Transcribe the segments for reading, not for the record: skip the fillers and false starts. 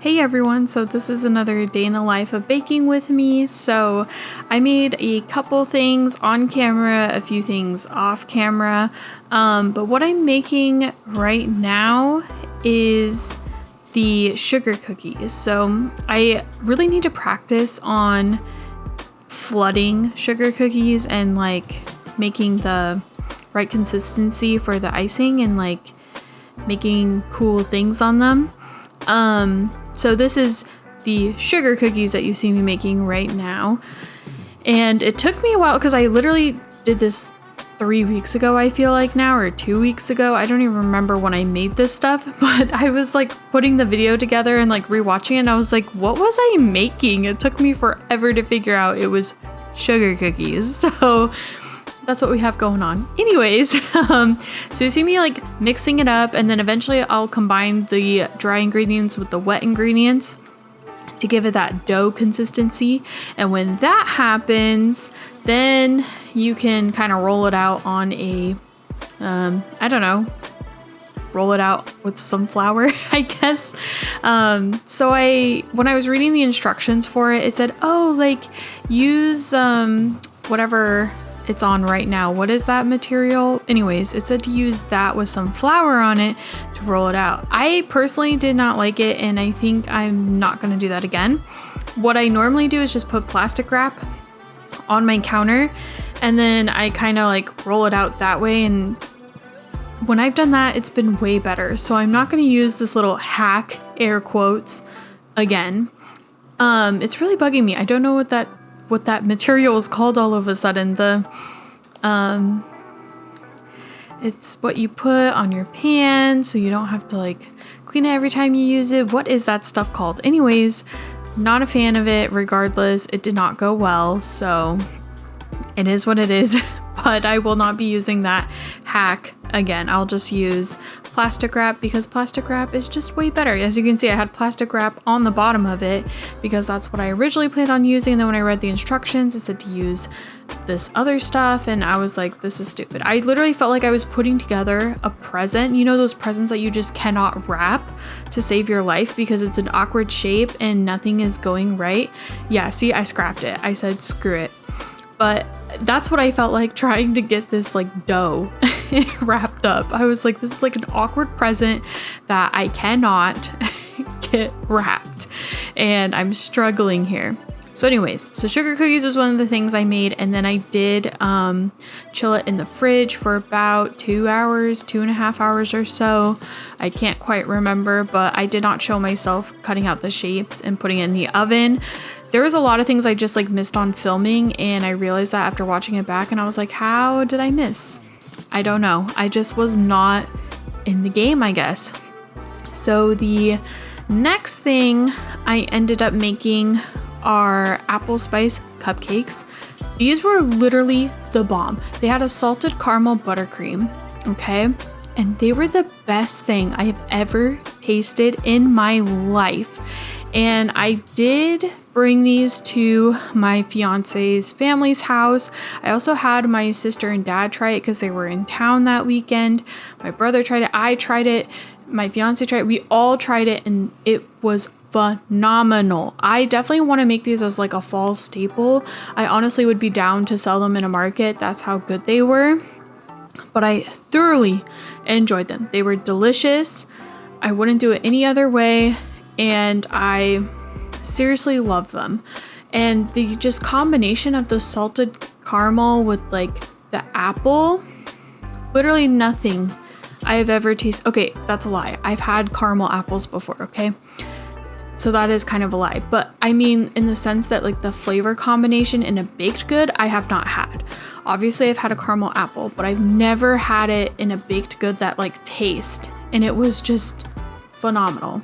Hey everyone, so this is another day in the life of baking with me. So I made a couple things on camera, a few things off camera, but what I'm making right now is the sugar cookies. So I really need to practice on flooding sugar cookies and like making the right consistency for the icing and like making cool things on them. So this is the sugar cookies that you see me making right now. And it took me a while because I literally did this 3 weeks ago, I feel like now, or 2 weeks ago. I don't even remember when I made this stuff, but I was like putting the video together and like rewatching it and I was like, what was I making? It took me forever to figure out it was sugar cookies. So that's what we have going on. Anyways, so you see me like mixing it up and then eventually I'll combine the dry ingredients with the wet ingredients to give it that dough consistency. And when that happens, then you can kind of roll it out on a, roll it out with some flour, I guess. So when I was reading the instructions for it, it said, oh, like use whatever it's on right now. What is that material? Anyways, it said to use that with some flour on it to roll it out. I personally did not like it and I think I'm not going to do that again. What I normally do is just put plastic wrap on my counter and then I kind of like roll it out that way, and when I've done that, it's been way better. So I'm not going to use this little hack, air quotes, again. It's really bugging me. I don't know what that material is called all of a sudden. It's what you put on your pan so you don't have to like clean it every time you use it. What is that stuff called? Anyways, not a fan of it. Regardless, it did not go well, so it is what it is. But I will not be using that hack again. I'll just use plastic wrap because plastic wrap is just way better. As you can see, I had plastic wrap on the bottom of it because that's what I originally planned on using. And then when I read the instructions, it said to use this other stuff. And I was like, this is stupid. I literally felt like I was putting together a present. You know, those presents that you just cannot wrap to save your life because it's an awkward shape and nothing is going right. Yeah, see, I scrapped it. I said, screw it. But that's what I felt like trying to get this like dough wrapped up. I was like, this is like an awkward present that I cannot get wrapped. And I'm struggling here. So anyways, so sugar cookies was one of the things I made. And then I did chill it in the fridge for about 2 hours, 2.5 hours or so. I can't quite remember, but I did not show myself cutting out the shapes and putting it in the oven. There was a lot of things I just like missed on filming, and I realized that after watching it back, and I was like, how did I miss? I don't know. I just was not in the game, I guess. So the next thing I ended up making are apple spice cupcakes. These were literally the bomb. They had a salted caramel buttercream, okay? And they were the best thing I have ever tasted in my life. And I did bring these to my fiance's family's house. I also had my sister and dad try it because they were in town that weekend. My brother tried it. I tried it. My fiance tried it. We all tried it and it was phenomenal. I definitely want to make these as like a fall staple. I honestly would be down to sell them in a market. That's how good they were. But I thoroughly enjoyed them. They were delicious. I wouldn't do it any other way. And I seriously love them. And the just combination of the salted caramel with like the apple, literally nothing I have ever tasted. Okay, that's a lie. I've had caramel apples before, okay? So that is kind of a lie. But I mean, in the sense that like the flavor combination in a baked good, I have not had. Obviously, I've had a caramel apple, but I've never had it in a baked good that like taste. And it was just phenomenal.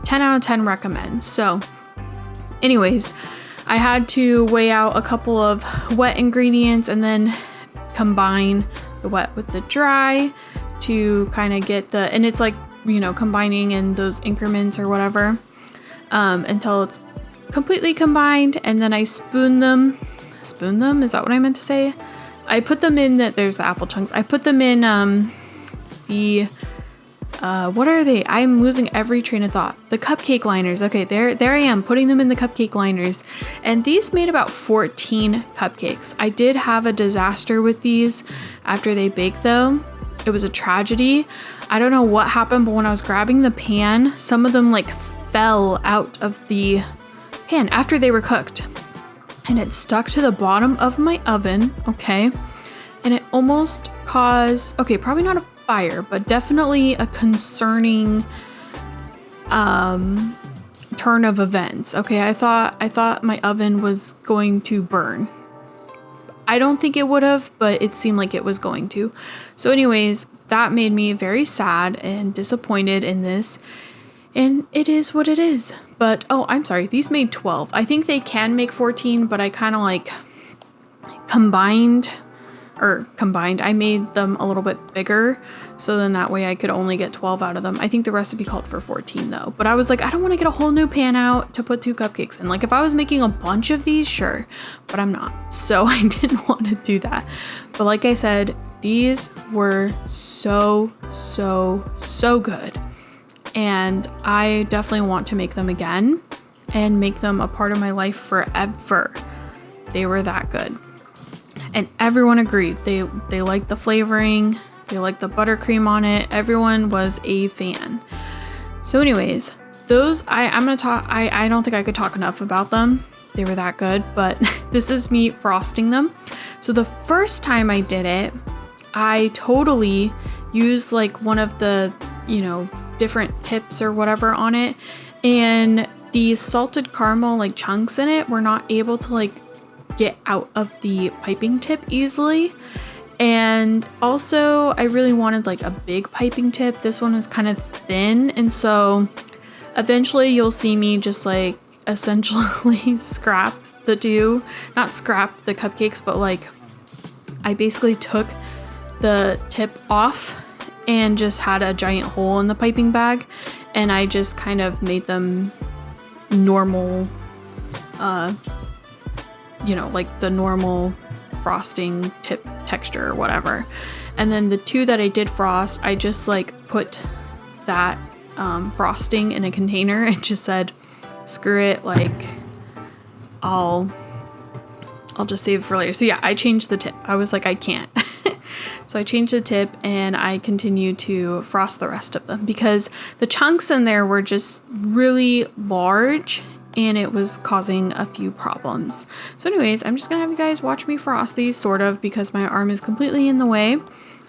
10 out of 10 recommend. So anyways, I had to weigh out a couple of wet ingredients and then combine the wet with the dry to kind of get the, and it's like, you know, combining in those increments or whatever until it's completely combined. And then I spoon them. Is that what I meant to say? I put them in there's the apple chunks. I put them in the what are they? I'm losing every train of thought. The cupcake liners. Okay, there I am, putting them in the cupcake liners. And these made about 14 cupcakes. I did have a disaster with these after they baked though. It was a tragedy. I don't know what happened, but when I was grabbing the pan, some of them like fell out of the pan after they were cooked. And it stuck to the bottom of my oven, okay? And it almost caused, okay, probably not a fire, but definitely a concerning turn of events. Okay, I thought my oven was going to burn. I don't think it would have, but it seemed like it was going to. So anyways, that made me very sad and disappointed in this. And it is what it is. But, oh, I'm sorry, these made 12. I think they can make 14, but I kind of like combined, I made them a little bit bigger. So then that way I could only get 12 out of them. I think the recipe called for 14 though. But I was like, I don't want to get a whole new pan out to put 2 cupcakes in. Like if I was making a bunch of these, sure, but I'm not. So I didn't want to do that. But like I said, these were so good. And I definitely want to make them again and make them a part of my life forever. They were that good. And everyone agreed. They liked the flavoring. They liked the buttercream on it. Everyone was a fan. So anyways, those, I'm going to talk, I don't think I could talk enough about them. They were that good, but this is me frosting them. So the first time I did it, I totally used like one of the, different tips or whatever on it. And the salted caramel like chunks in it were not able to like get out of the piping tip easily. And also I really wanted like a big piping tip. This one was kind of thin, and so eventually you'll see me just like essentially scrap the dough, not scrap the cupcakes, but like I basically took the tip off and just had a giant hole in the piping bag, and I just kind of made them normal, like the normal frosting tip texture or whatever. And then the 2 that I did frost, I just like put that frosting in a container and just said, screw it, like I'll just save it for later. So yeah, I changed the tip. I was like, I can't. So I changed the tip and I continued to frost the rest of them because the chunks in there were just really large and it was causing a few problems. So anyways, I'm just gonna have you guys watch me frost these sort of because my arm is completely in the way.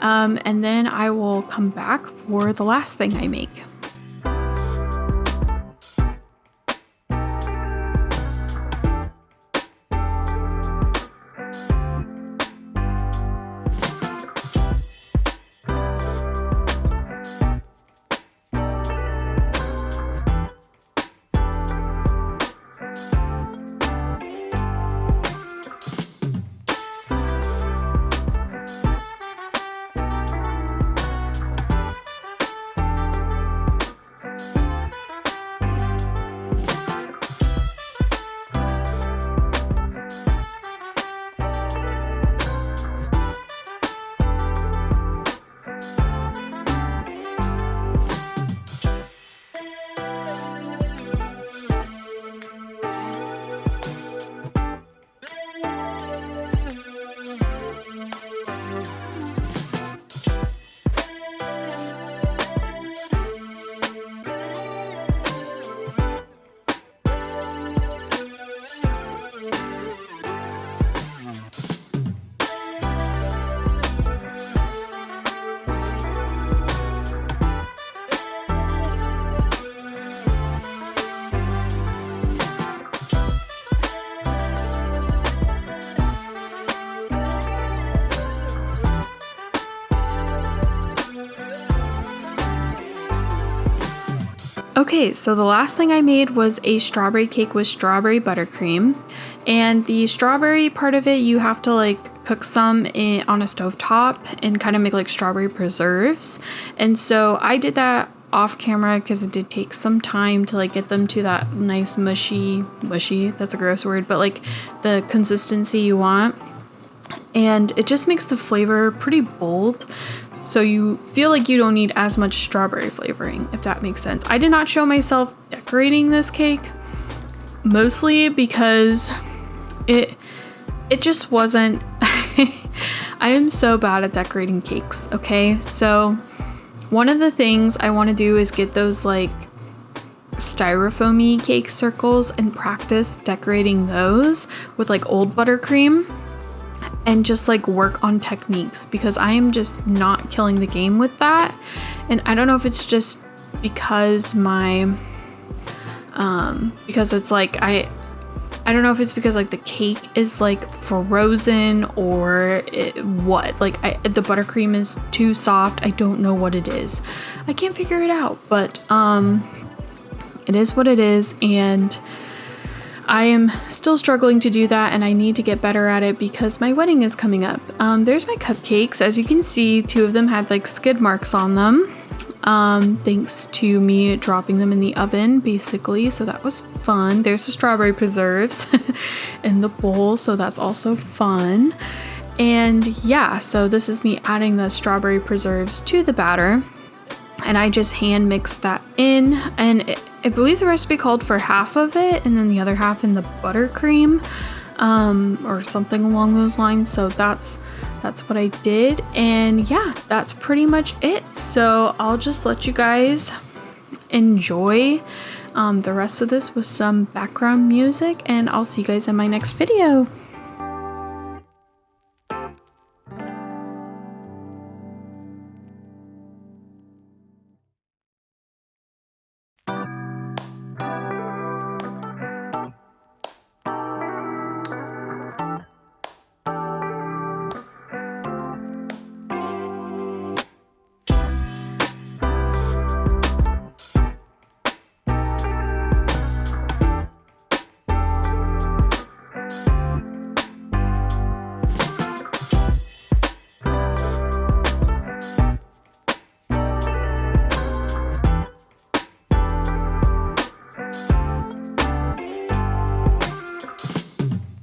And then I will come back for the last thing I make. Okay, so the last thing I made was a strawberry cake with strawberry buttercream. And the strawberry part of it, you have to like cook some on a stovetop and kind of make like strawberry preserves. And so I did that off camera because it did take some time to like get them to that nice mushy, that's a gross word, but like the consistency you want. and it just makes the flavor pretty bold, so you feel like you don't need as much strawberry flavoring, if that makes sense. I did not show myself decorating this cake, mostly because it just wasn't I am so bad at decorating cakes, okay? So one of the things I want to do is get those like styrofoamy cake circles and practice decorating those with like old buttercream and just like work on techniques, because I am just not killing the game with that. And I don't know if it's just because because it's like I don't know if it's because like the cake is like frozen or what. Like the buttercream is too soft. I don't know what it is. I can't figure it out, but it is what it is, and I am still struggling to do that, and I need to get better at it because my wedding is coming up. There's my cupcakes. As you can see, 2 of them had like skid marks on them. Thanks to me dropping them in the oven, basically, so that was fun. There's the strawberry preserves in the bowl, so that's also fun. And yeah, so this is me adding the strawberry preserves to the batter, and I just hand mixed that in, and I believe the recipe called for half of it and then the other half in the buttercream, or something along those lines. So that's what I did, and yeah, that's pretty much it. So I'll just let you guys enjoy the rest of this with some background music, and I'll see you guys in my next video.